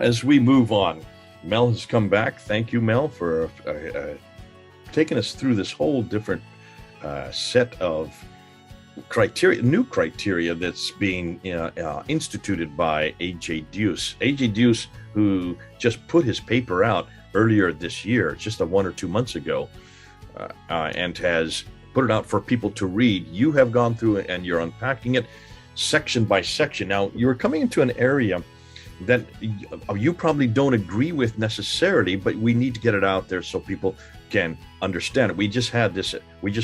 as we move on, Mel has come back. Thank you, Mel, for taking us through this whole different set of criteria, new criteria that's being instituted by A.J. Deuce. A.J. Deuce, who just put his paper out earlier this year, just 1 or 2 months ago, and has put it out for people to read. You have gone through it and you're unpacking it section by section. Now, you're coming into an area that you probably don't agree with necessarily, but we need to get it out there so people can understand it. We just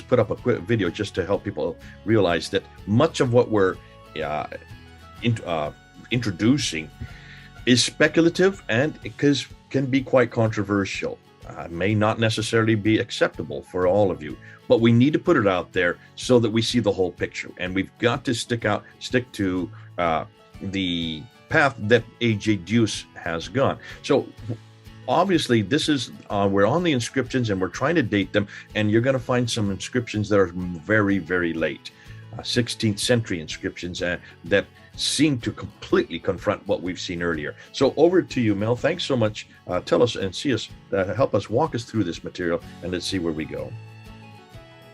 put up a quick video just to help people realize that much of what we're introducing is speculative and because can be quite controversial. May not necessarily be acceptable for all of you, but we need to put it out there so that we see the whole picture. And we've got to stick to the path that A.J. Deuce has gone. So obviously this is we're on the inscriptions and we're trying to date them, and you're going to find some inscriptions that are very, very late, 16th century inscriptions that seem to completely confront what we've seen earlier. So over to you, Mel. Thanks so much. Tell us and help us walk us through this material, and let's see where we go.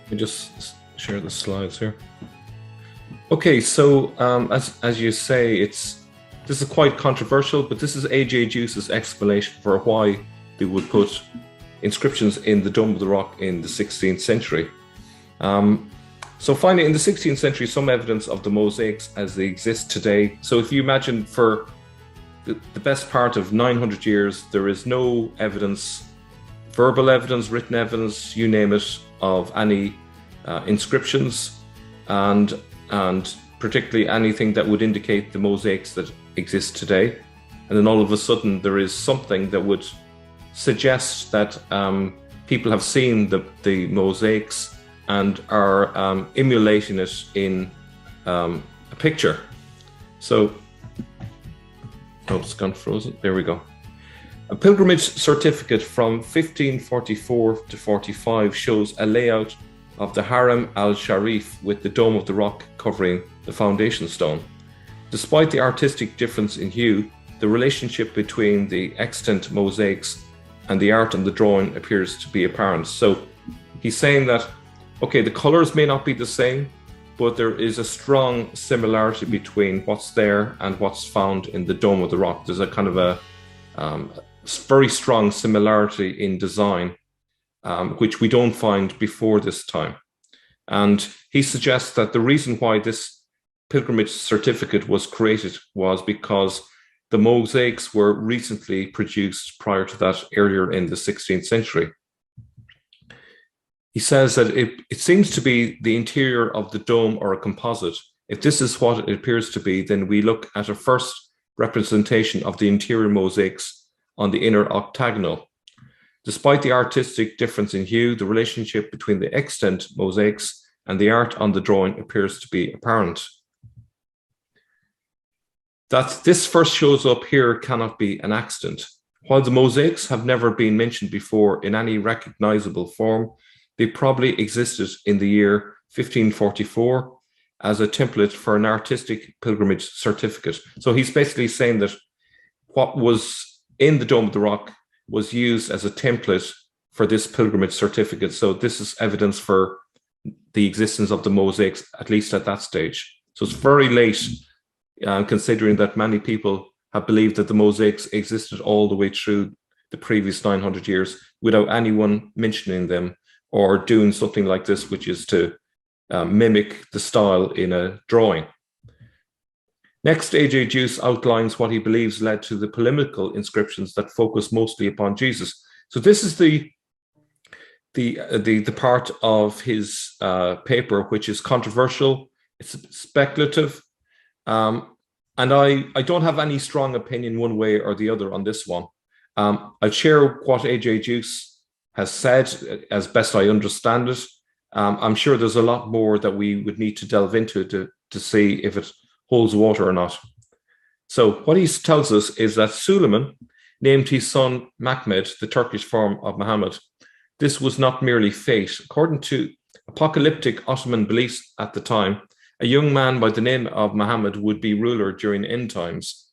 Let me just share the slides here. Okay, so as you say, this is quite controversial, but this is A.J. Deuce's explanation for why they would put inscriptions in the Dome of the Rock in the 16th century. So finding in the 16th century some evidence of the mosaics as they exist today. So if you imagine for the best part of 900 years, there is no evidence, verbal evidence, written evidence, you name it, of any inscriptions and particularly anything that would indicate the mosaics that exist today. And then all of a sudden there is something that would suggest that people have seen the mosaics and are emulating it in a picture. So, it's gone frozen. There we go. A pilgrimage certificate from 1544 to 45 shows a layout of the Haram al-Sharif with the Dome of the Rock covering the foundation stone. Despite the artistic difference in hue, the relationship between the extant mosaics and the art on the drawing appears to be apparent. So he's saying that, okay, the colors may not be the same, but there is a strong similarity between what's there and what's found in the Dome of the Rock. There's a kind of a very strong similarity in design, which we don't find before this time. And he suggests that the reason why this pilgrimage certificate was created was because the mosaics were recently produced prior to that, earlier in the 16th century. He says that it seems to be the interior of the dome or a composite. If this is what it appears to be, then we look at a first representation of the interior mosaics on the inner octagonal. Despite the artistic difference in hue, the relationship between the extant mosaics and the art on the drawing appears to be apparent. That this first shows up here cannot be an accident. While the mosaics have never been mentioned before in any recognizable form, they probably existed in the year 1544 as a template for an artistic pilgrimage certificate. So he's basically saying that what was in the Dome of the Rock was used as a template for this pilgrimage certificate. So this is evidence for the existence of the mosaics, at least at that stage. So it's very late, considering that many people have believed that the mosaics existed all the way through the previous 900 years without anyone mentioning them or doing something like this, which is to mimic the style in a drawing. Next, A.J. Deuce outlines what he believes led to the polemical inscriptions that focus mostly upon Jesus. So this is the part of his paper which is controversial, it's speculative, and I don't have any strong opinion one way or the other on this one. I'll share what A.J. Deuce has said as best I understand it. I'm sure there's a lot more that we would need to delve into to see if it holds water or not. So what he tells us is that Suleiman named his son Mehmed, the Turkish form of Muhammad. This was not merely fate. According to apocalyptic Ottoman beliefs at the time, a young man by the name of Muhammad would be ruler during end times.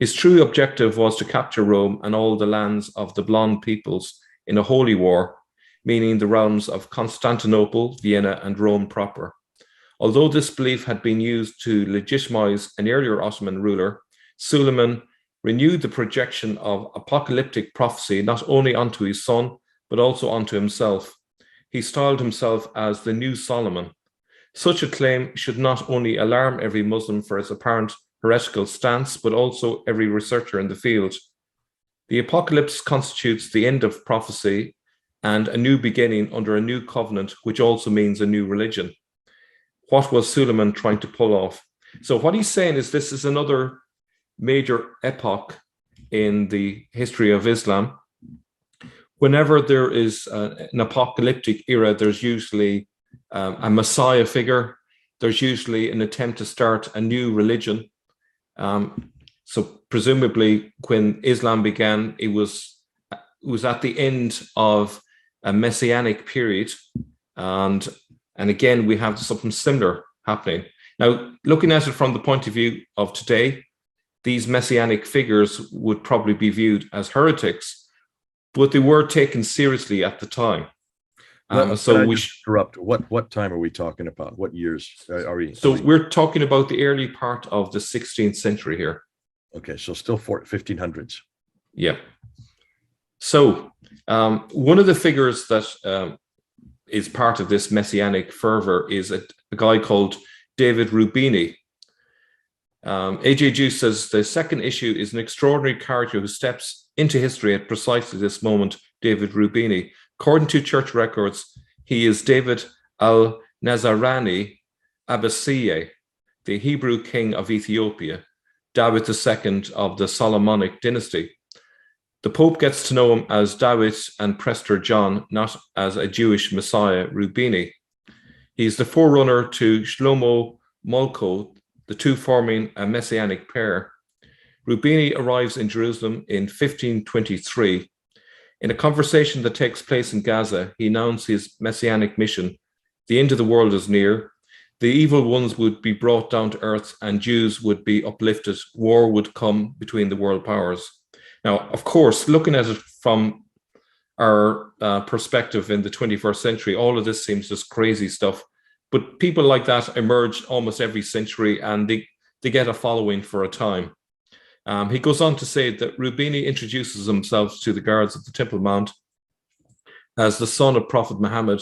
His true objective was to capture Rome and all the lands of the Blonde peoples in a holy war, meaning the realms of Constantinople, Vienna, and Rome proper. Although this belief had been used to legitimize an earlier Ottoman ruler, Suleiman renewed the projection of apocalyptic prophecy not only onto his son, but also onto himself. He styled himself as the new Solomon. Such a claim should not only alarm every Muslim for its apparent heretical stance, but also every researcher in the field. The apocalypse constitutes the end of prophecy and a new beginning under a new covenant, which also means a new religion. What was Suleiman trying to pull off? So what he's saying is this is another major epoch in the history of Islam. Whenever there is an apocalyptic era, there's usually a messiah figure. There's usually an attempt to start a new religion. So presumably when Islam began, it was at the end of a messianic period. And again, we have something similar happening. Now, looking at it from the point of view of today, these messianic figures would probably be viewed as heretics, but they were taken seriously at the time. So we interrupt. What time are we talking about? What years are we? So we're talking about the early part of the 16th century here. Okay, so still 1500s. Yeah. So one of the figures that is part of this messianic fervor is a guy called David Rubini. A.J. Juice says the second issue is an extraordinary character who steps into history at precisely this moment, David Rubini. According to church records, he is David al-Nazarani Abbasiyeh, the Hebrew king of Ethiopia, David II of the Solomonic dynasty. The Pope gets to know him as David and Prester John, not as a Jewish Messiah, Rubini. He's the forerunner to Shlomo Molko, the two forming a messianic pair. Rubini arrives in Jerusalem in 1523. In a conversation that takes place in Gaza, he announced his messianic mission. The end of the world is near. The evil ones would be brought down to earth and Jews would be uplifted. War would come between the world powers. Now, of course, looking at it from our perspective in the 21st century, all of this seems just crazy stuff. But people like that emerge almost every century and they get a following for a time. He goes on to say that Rubini introduces himself to the guards of the Temple Mount as the son of Prophet Muhammad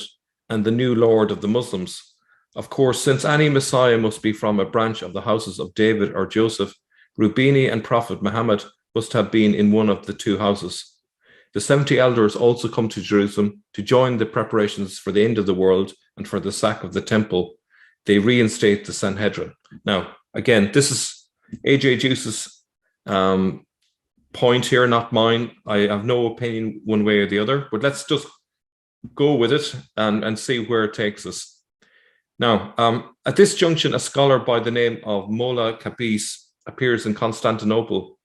and the new Lord of the Muslims. Of course, since any Messiah must be from a branch of the houses of David or Joseph, Rubini and Prophet Muhammad must have been in one of the two houses. The 70 elders also come to Jerusalem to join the preparations for the end of the world and for the sack of the temple. They reinstate the Sanhedrin. Now, again, this is A.J. Juice's point here, not mine. I have no opinion one way or the other, but let's just go with it and see where it takes us. Now, at this junction, a scholar by the name of Mola Kapis appears in Constantinople,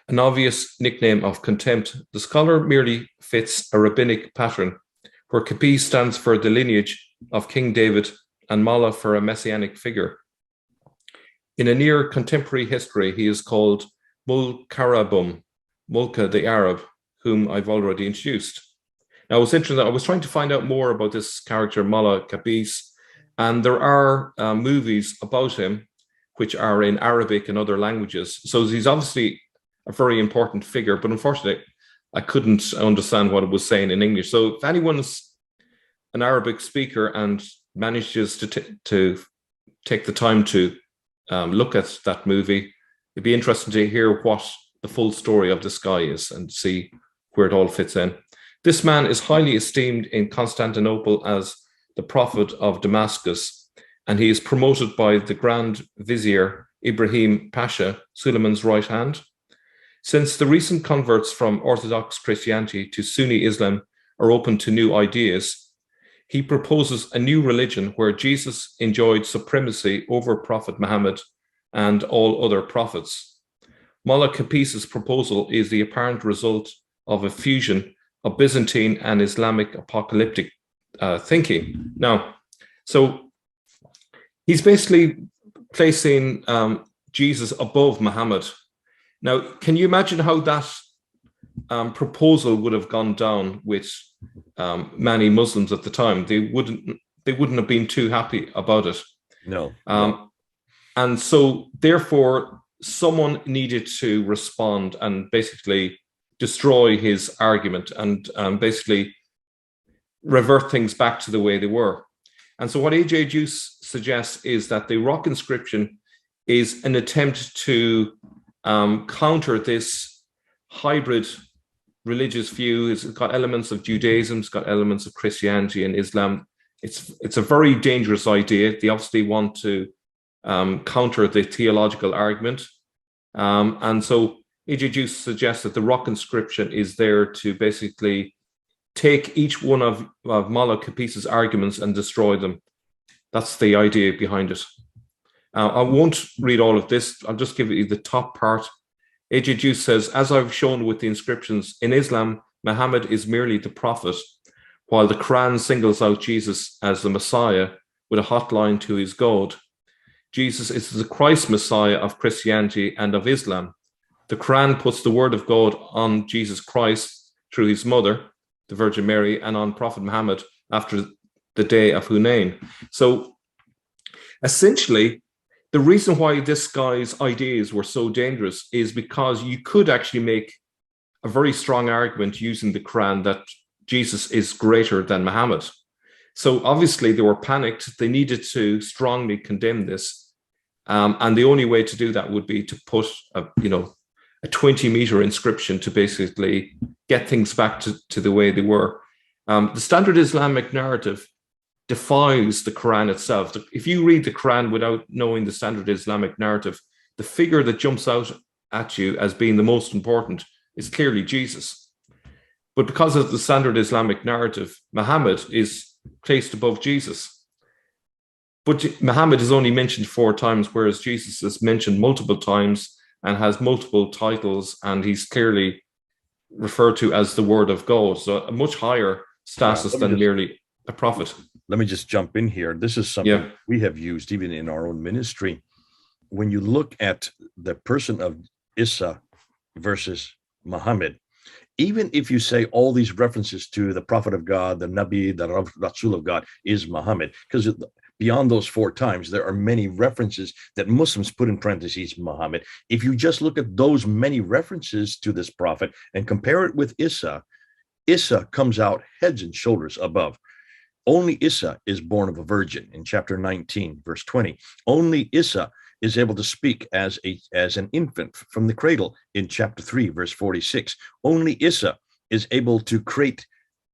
an obvious nickname of contempt. The scholar merely fits a rabbinic pattern, where Kapis stands for the lineage of King David and Mola for a messianic figure. In a near contemporary history, he is called Mulkarabum, Mulka the Arab, whom I've already introduced. Now, it was interesting. I was trying to find out more about this character, Mola Kapis, and there are movies about him which are in Arabic and other languages. So he's obviously a very important figure, but unfortunately, I couldn't understand what it was saying in English. So if anyone's an Arabic speaker and manages to take the time to look at that movie, it'd be interesting to hear what the full story of this guy is and see where it all fits in. This man is highly esteemed in Constantinople as the prophet of Damascus, and he is promoted by the Grand Vizier Ibrahim Pasha, Suleiman's right hand. Since the recent converts from Orthodox Christianity to Sunni Islam are open to new ideas, he proposes a new religion where Jesus enjoyed supremacy over Prophet Muhammad and all other prophets. Molla Kapis's proposal is the apparent result of a fusion of Byzantine and Islamic apocalyptic thinking. Now, so he's basically placing Jesus above Muhammad. Now, can you imagine how that proposal would have gone down with many Muslims at the time? They wouldn't have been too happy about it. No. And so, therefore, someone needed to respond and basically destroy his argument and basically revert things back to the way they were. And so what A.J. Juice suggests is that the rock inscription is an attempt to counter this hybrid religious view. It's got elements of Judaism, it's got elements of Christianity and Islam. It's a very dangerous idea. They obviously want to counter the theological argument. And so A.J. Juice suggests that the rock inscription is there to basically take each one of Molo Capice's arguments and destroy them. That's the idea behind it. I won't read all of this. I'll just give you the top part. A.J. Juice says, as I've shown with the inscriptions, in Islam, Muhammad is merely the prophet, while the Quran singles out Jesus as the Messiah with a hotline to his God. Jesus is the Christ Messiah of Christianity and of Islam. The Quran puts the word of God on Jesus Christ through his mother, the Virgin Mary, and on Prophet Muhammad after the day of Hunayn. So essentially, the reason why this guy's ideas were so dangerous is because you could actually make a very strong argument using the Quran that Jesus is greater than Muhammad. So obviously they were panicked. They needed to strongly condemn this. And the only way to do that would be to put a 20-meter inscription to basically get things back to the way they were. The standard Islamic narrative defies the Quran itself. If you read the Quran without knowing the standard Islamic narrative, the figure that jumps out at you as being the most important is clearly Jesus. But because of the standard Islamic narrative, Muhammad is placed above Jesus. But Muhammad is only mentioned 4 times, whereas Jesus is mentioned multiple times and has multiple titles, and he's clearly referred to as the Word of God. So a much higher status than merely a prophet. Let me just jump in here. This is something we have used even in our own ministry. When you look at the person of Isa versus Muhammad, even if you say all these references to the prophet of God, the Nabi, the Rasul of God is Muhammad, because beyond those 4 times, there are many references that Muslims put in parentheses Muhammad. If you just look at those many references to this prophet and compare it with Isa, Isa comes out heads and shoulders above. Only Isa is born of a virgin in chapter 19, verse 20. Only Isa is able to speak as an infant from the cradle in chapter 3, verse 46. Only Isa is able to create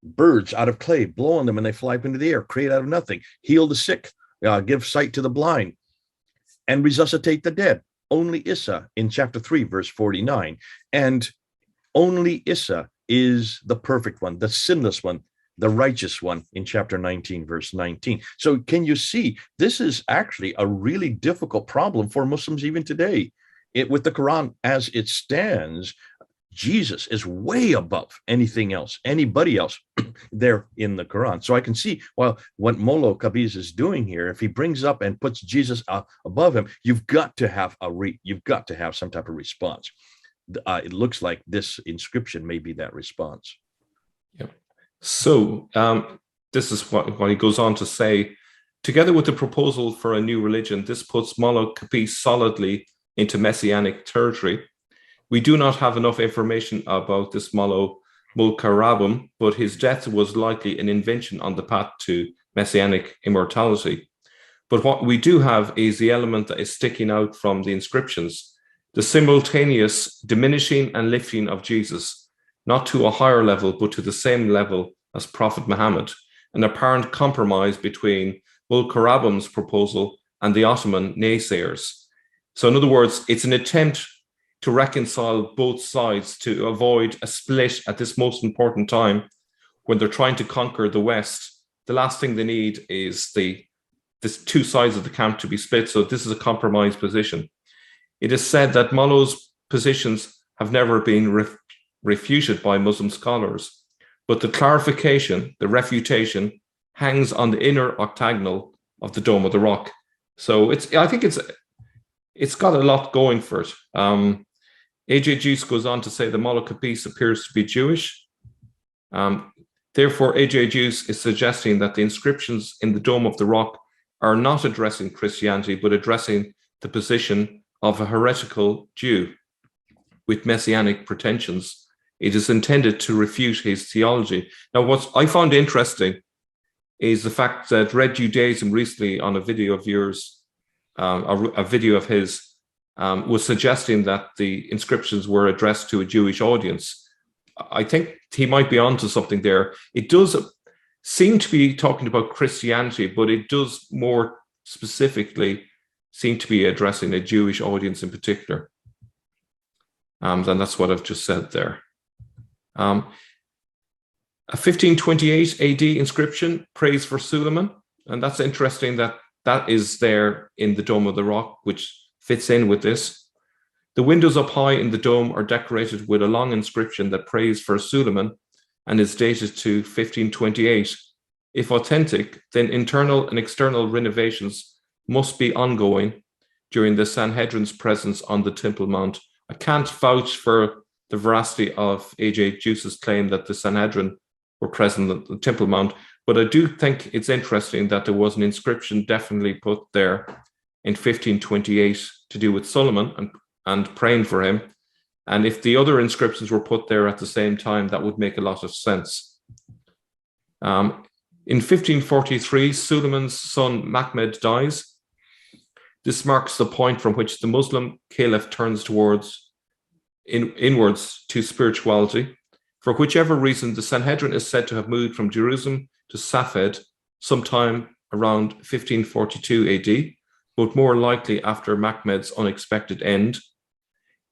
birds out of clay, blow on them and they fly up into the air, create out of nothing, heal the sick, give sight to the blind, and resuscitate the dead. Only Isa in chapter 3, verse 49. And only Isa is the perfect one, the sinless one, the righteous one in chapter 19, verse 19. So can you see, this is actually a really difficult problem for Muslims even today. With the Quran as it stands, Jesus is way above anything else, anybody else there in the Quran. So I can see, well, what Molo Capice is doing here, if he brings up and puts Jesus above him, you've got to have some type of response. It looks like this inscription may be that response. Yeah. So this is what he goes on to say. Together with the proposal for a new religion, this puts Molo Capice solidly into messianic territory. We do not have enough information about this Molo Mulkarabum, but his death was likely an invention on the path to messianic immortality. But what we do have is the element that is sticking out from the inscriptions, the simultaneous diminishing and lifting of Jesus, not to a higher level, but to the same level as Prophet Muhammad, an apparent compromise between Mulkarabum's proposal and the Ottoman naysayers. So in other words, it's an attempt to reconcile both sides to avoid a split at this most important time when they're trying to conquer the West. The last thing they need is this 2 sides of the camp to be split. So this is a compromise position. It is said that Molo's positions have never been refuted by Muslim scholars, but the clarification, the refutation, hangs on the inner octagonal of the Dome of the Rock. So I think it's got a lot going for it. A.J. Juice goes on to say the Moloch piece appears to be Jewish. Therefore, A.J. Juice is suggesting that the inscriptions in the Dome of the Rock are not addressing Christianity, but addressing the position of a heretical Jew with messianic pretensions. It is intended to refute his theology. Now, what I found interesting is the fact that Red Judaism recently, on a video of yours, a video of his, was suggesting that the inscriptions were addressed to a Jewish audience. I think he might be onto something there. It does seem to be talking about Christianity, but it does more specifically seem to be addressing a Jewish audience in particular. And that's what I've just said there. A 1528 AD inscription, praise for Suleiman. And that's interesting that that is there in the Dome of the Rock, which fits in with this. The windows up high in the dome are decorated with a long inscription that prays for Suleiman and is dated to 1528. If authentic, then internal and external renovations must be ongoing during the Sanhedrin's presence on the Temple Mount. I can't vouch for the veracity of A.J. Juice's claim that the Sanhedrin were present at the Temple Mount, but I do think it's interesting that there was an inscription definitely put there in 1528 to do with Solomon and praying for him. And if the other inscriptions were put there at the same time, that would make a lot of sense. In 1543, Suleiman's son Mahmed dies. This marks the point from which the Muslim caliph turns inwards to spirituality. For whichever reason, the Sanhedrin is said to have moved from Jerusalem to Safed sometime around 1542 AD, but more likely after Mahmed's unexpected end.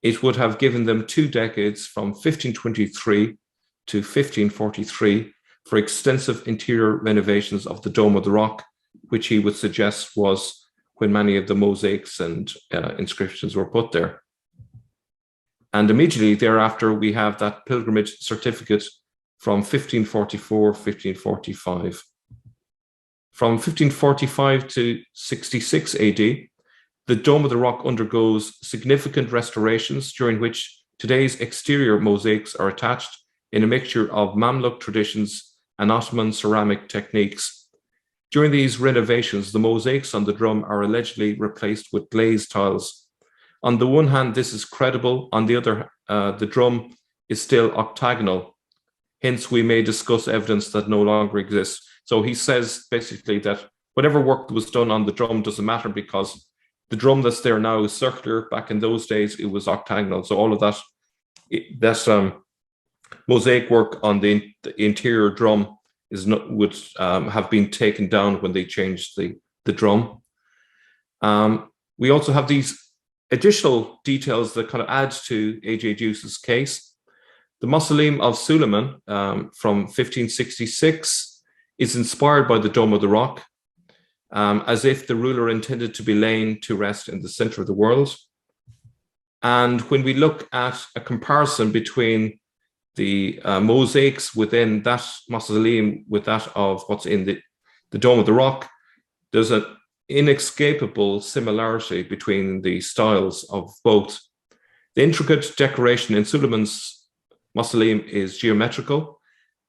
It would have given them 2 decades from 1523 to 1543 for extensive interior renovations of the Dome of the Rock, which he would suggest was when many of the mosaics and inscriptions were put there. And immediately thereafter, we have that pilgrimage certificate from 1544, 1545. From 1545 to 66 AD, the Dome of the Rock undergoes significant restorations during which today's exterior mosaics are attached in a mixture of Mamluk traditions and Ottoman ceramic techniques. During these renovations, the mosaics on the drum are allegedly replaced with glazed tiles. On the one hand, this is credible. On the other, the drum is still octagonal. Hence, we may discuss evidence that no longer exists. So he says basically that whatever work was done on the drum doesn't matter because the drum that's there now is circular. Back in those days, it was octagonal. So all of that, mosaic work on the interior drum would have been taken down when they changed the drum. We also have these additional details that kind of add to A.J. Juice's case. The Mausoleum of Suleiman from 1566 is inspired by the Dome of the Rock, as if the ruler intended to be laid to rest in the center of the world. And when we look at a comparison between the mosaics within that mausoleum with that of what's in the Dome of the Rock, there's an inescapable similarity between the styles of both. The intricate decoration in Suleiman's mausoleum is geometrical.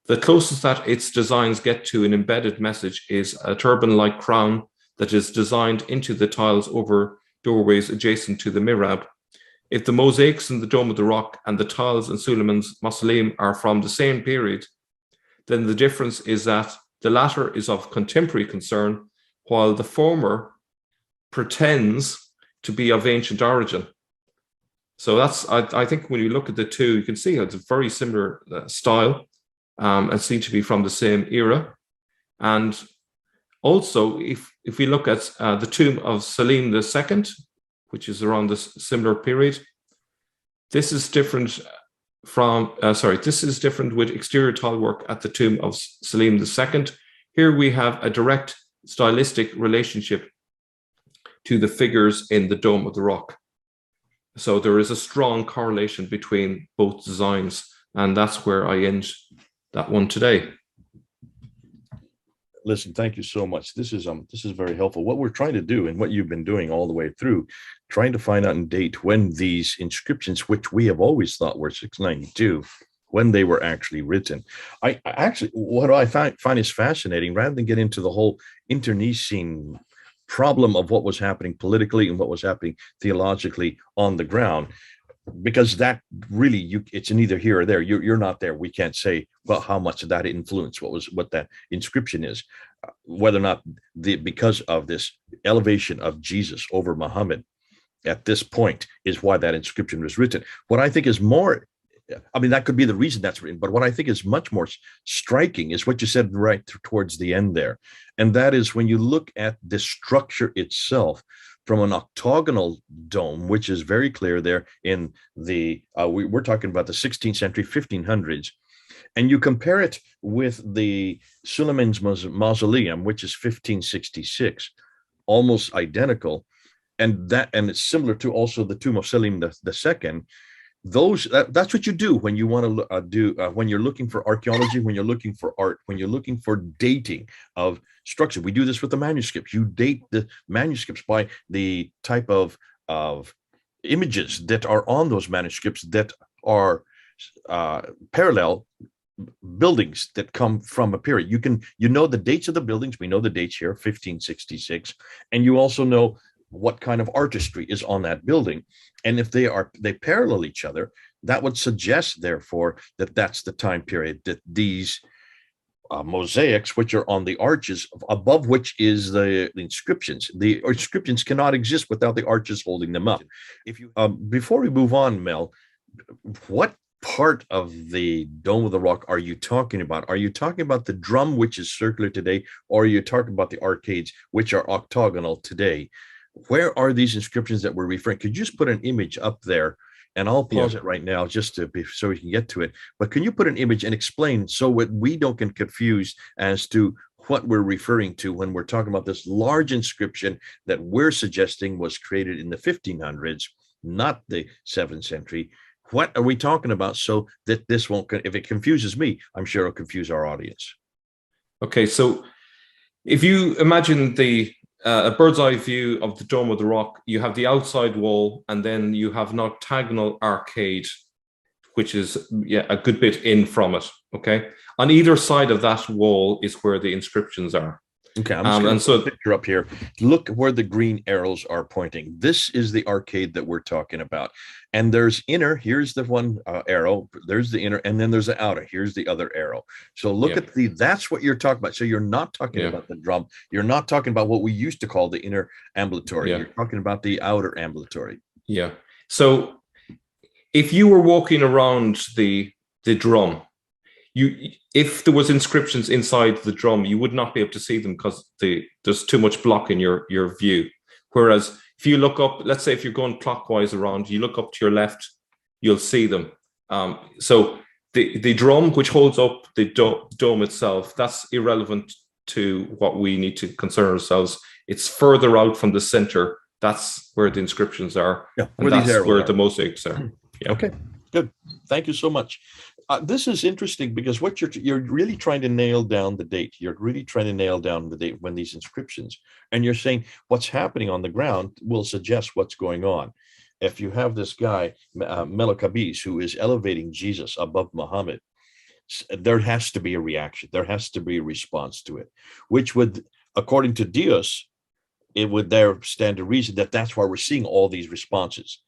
The closest that its designs get to an embedded message is a turban-like crown that is designed into the tiles over doorways adjacent to the mihrab. If the mosaics in the Dome of the Rock and the tiles in Suleiman's mausoleum are from the same period, then the difference is that the latter is of contemporary concern, while the former pretends to be of ancient origin. So that's, I think when you look at the two, you can see it's a very similar style and seem to be from the same era. And also, if we look at the tomb of Selim II, which is around this similar period, this is different with exterior tile work at the tomb of Selim II. Here we have a direct stylistic relationship to the figures in the Dome of the Rock. So there is a strong correlation between both designs, and that's where I end that one today. Listen, thank you so much. This is very helpful. What we're trying to do, and what you've been doing all the way through, trying to find out and date when these inscriptions, which we have always thought were 692, when they were actually written. I actually, what I find is fascinating, rather than get into the whole internecine problem of what was happening politically and what was happening theologically on the ground, because that really, it's neither here or there. You're not there. We can't say, well, how much of that influence what that inscription is, whether or not because of this elevation of Jesus over Muhammad at this point is why that inscription was written. What I think is more, I mean, that could be the reason that's written, but what I think is much more striking is what you said right towards the end there. And that is when you look at the structure itself from an octagonal dome, which is very clear there in we're talking about the 16th century, 1500s, and you compare it with the Suleiman's mausoleum, which is 1566, almost identical. And it's similar to also the tomb of Selim II. That's what you do when you want to when you're looking for archaeology, when you're looking for art, when you're looking for dating of structure. We do this with the manuscripts. You date the manuscripts by the type of images that are on those manuscripts that are parallel buildings that come from a period. You know the dates of the buildings. We know the dates here, 1566, and you also know what kind of artistry is on that building. And if they parallel each other, that would suggest, therefore, that that's the time period that these mosaics, which are on the arches, above which is the inscriptions. The inscriptions cannot exist without the arches holding them up. If you before we move on, Mel, what part of the Dome of the Rock are you talking about? Are you talking about the drum, which is circular today, or are you talking about the arcades, which are octagonal today? Where are these inscriptions that we're referring? Could you just put an image up there, and I'll pause it right now just so we can get to it. But can you put an image and explain so we don't get confused as to what we're referring to when we're talking about this large inscription that we're suggesting was created in the 1500s, not the 7th century? What are we talking about so that this won't, if it confuses me, I'm sure it'll confuse our audience. Okay, so if you imagine a bird's eye view of the Dome of the Rock, you have the outside wall, and then you have an octagonal arcade, which is a good bit in from it. Okay, on either side of that wall is where the inscriptions are. Okay, I'm just going to put a picture up here. Look where the green arrows are pointing. This is the arcade that we're talking about. And there's inner, here's the one arrow, there's the inner, and then there's the outer, here's the other arrow. So look at that's what you're talking about. So you're not talking about the drum. You're not talking about what we used to call the inner ambulatory. You're talking about the outer ambulatory. Yeah. So if you were walking around the drum, if there was inscriptions inside the drum, you would not be able to see them because there's too much blocking your view. Whereas if you look up, let's say if you're going clockwise around, you look up to your left, you'll see them. So the drum, which holds up the dome itself, that's irrelevant to what we need to concern ourselves. It's further out from the center. That's where the inscriptions are. Yeah, and that's where the mosaics are. Yeah. Okay, good. Thank you so much. This is interesting because what you're really trying to nail down the date. You're really trying to nail down the date when these inscriptions, and you're saying what's happening on the ground will suggest what's going on. If you have this guy, Mel who is elevating Jesus above Muhammad, there has to be a reaction. There has to be a response to it, which would, according to Dios, it would there stand to reason that that's why we're seeing all these responses.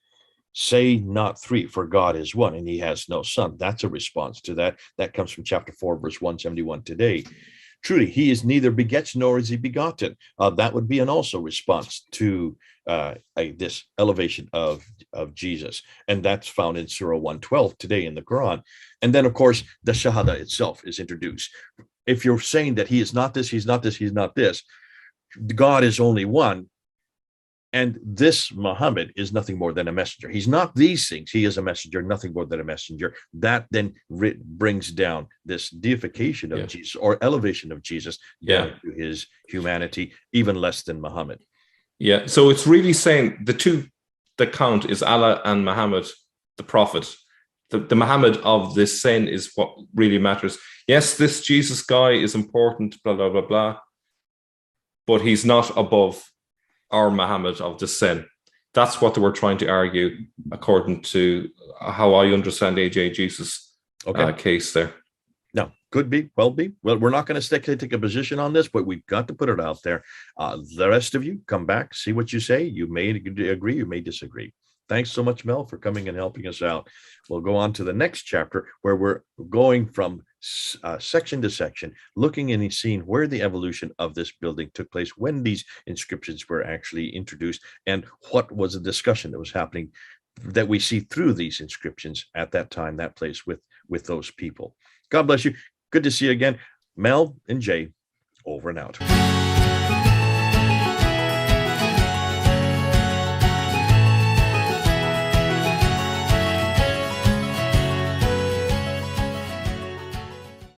Say not three, for God is one, and he has no son. That's a response to that. That comes from chapter 4, verse 171 today. Truly, he is neither begets nor is he begotten. That would be an also response to this elevation of Jesus. And that's found in Surah 112 today in the Quran. And then, of course, the Shahada itself is introduced. If you're saying that he is not this, he's not this, he's not this, God is only one. And this Muhammad is nothing more than a messenger. He's not these things. He is a messenger, nothing more than a messenger. That then brings down this deification of Jesus, or elevation of Jesus down to his humanity, even less than Muhammad. Yeah. So it's really saying the two that count is Allah and Muhammad, the prophet. The Muhammad of this sin is what really matters. Yes, this Jesus guy is important, blah, blah, blah, blah. but he's not above our Muhammad of the sin. That's what they were trying to argue, according to how I understand AJ Jesus' case there. No, could be, well, we're not going to take a position on this, but we've got to put it out there. The rest of you, come back, see what you say. You may agree, you may disagree. Thanks so much, Mel, for coming and helping us out. We'll go on to the next chapter, where we're going from section to section, looking and seeing where the evolution of this building took place, when these inscriptions were actually introduced, and what was the discussion that was happening that we see through these inscriptions at that time, that place, with those people. God bless you. Good to see you again. Mel and Jay, over and out.